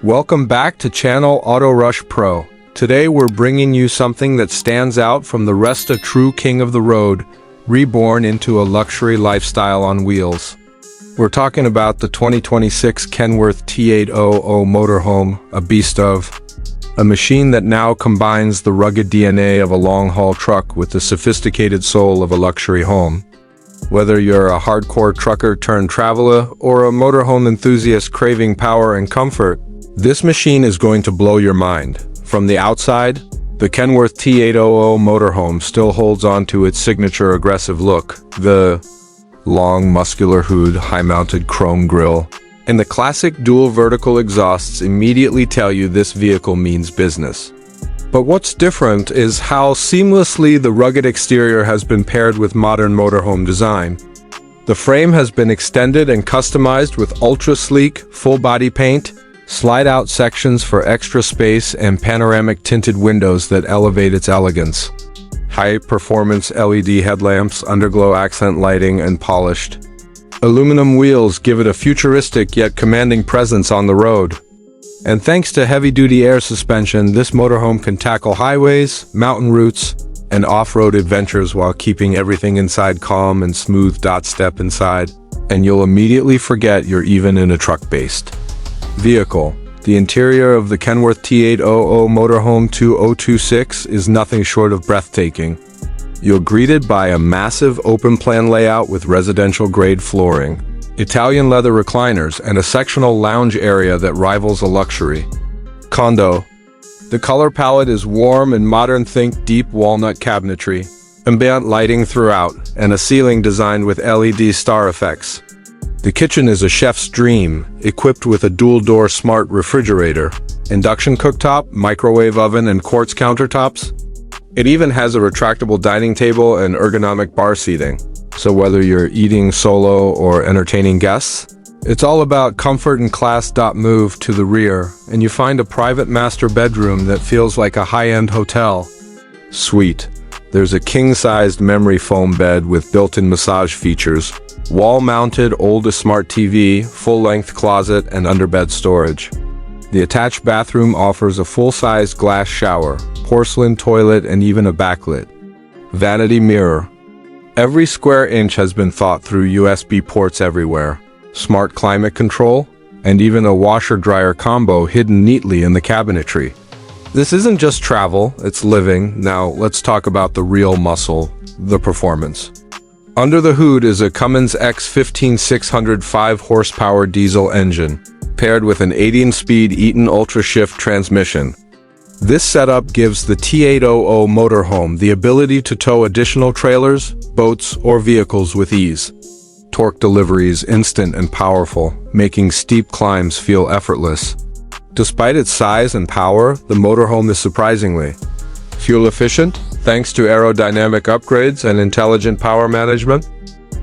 Welcome back to channel Auto Rush Pro. Today we're bringing you something that stands out from the rest, a true king of the road, reborn into a luxury lifestyle on wheels. We're talking about the 2026 Kenworth T800 Motorhome, a beast of a machine that now combines the rugged DNA of a long-haul truck with the sophisticated soul of a luxury home. Whether you're a hardcore trucker turned traveler or a motorhome enthusiast craving power and comfort, this machine is going to blow your mind. From the outside, the Kenworth T800 Motorhome still holds on to its signature aggressive look. The long, muscular hood, high-mounted chrome grille, and the classic dual vertical exhausts immediately tell you this vehicle means business. But what's different is how seamlessly the rugged exterior has been paired with modern motorhome design. The frame has been extended and customized with ultra-sleek, full-body paint, slide-out sections for extra space, and panoramic tinted windows that elevate its elegance. High-performance LED headlamps, underglow accent lighting, and polished aluminum wheels give it a futuristic yet commanding presence on the road. And thanks to heavy-duty air suspension, this motorhome can tackle highways, mountain routes, and off-road adventures while keeping everything inside calm and smooth. Step inside, and you'll immediately forget you're even in a truck-based vehicle. The interior of the Kenworth T800 Motorhome 2026 is nothing short of breathtaking. You're greeted by a massive open-plan layout with residential-grade flooring, Italian leather recliners, and a sectional lounge area that rivals a luxury condo. The color palette is warm and modern. Think deep walnut cabinetry, ambient lighting throughout, and a ceiling designed with LED star effects. The kitchen is a chef's dream, equipped with a dual-door smart refrigerator, induction cooktop, microwave oven, and quartz countertops. It even has a retractable dining table and ergonomic bar seating. So whether you're eating solo or entertaining guests, it's all about comfort and class. Move to the rear, and you find a private master bedroom that feels like a high-end hotel suite. There's a king-sized memory foam bed with built-in massage features, wall-mounted old smart TV, full-length closet, and underbed storage. The attached bathroom offers a full-size glass shower, porcelain toilet, and even a backlit vanity mirror. Every square inch has been thought through. USB ports everywhere, smart climate control, and even a washer-dryer combo hidden neatly in the cabinetry. This isn't just travel, it's living. Now let's talk about the real muscle, the performance. Under the hood is a Cummins X15 600 5-horsepower diesel engine, paired with an 18-speed Eaton Ultra Shift transmission. This setup gives the T800 Motorhome the ability to tow additional trailers, boats, or vehicles with ease. Torque delivery is instant and powerful, making steep climbs feel effortless. Despite its size and power, the motorhome is surprisingly fuel efficient, thanks to aerodynamic upgrades and intelligent power management.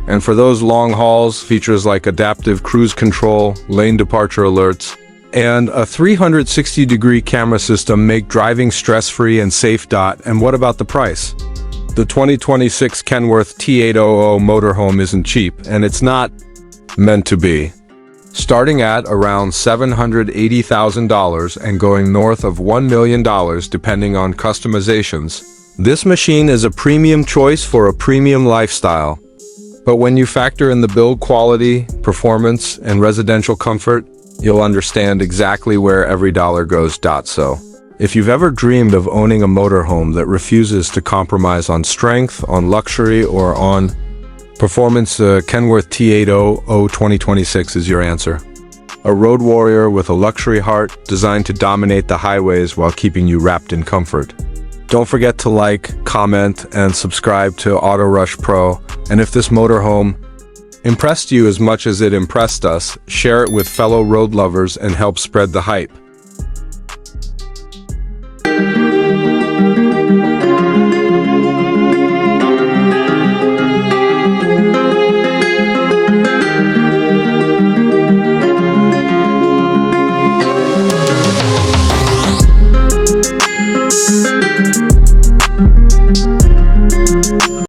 And for those long hauls, features like adaptive cruise control, lane departure alerts, and a 360-degree camera system make driving stress-free and safe. And what about the price? The 2026 Kenworth T800 Motorhome isn't cheap, and it's not meant to be. Starting at around $780,000 and going north of $1 million depending on customizations, this machine is a premium choice for a premium lifestyle. But when you factor in the build quality, performance, and residential comfort, you'll understand exactly where every dollar goes. So, if you've ever dreamed of owning a motorhome that refuses to compromise on strength, on luxury, or on performance, Kenworth T800 2026 is your answer. A road warrior with a luxury heart designed to dominate the highways while keeping you wrapped in comfort. Don't forget to like, comment, and subscribe to Auto Rush Pro. And if this motorhome impressed you as much as it impressed us, share it with fellow road lovers and help spread the hype.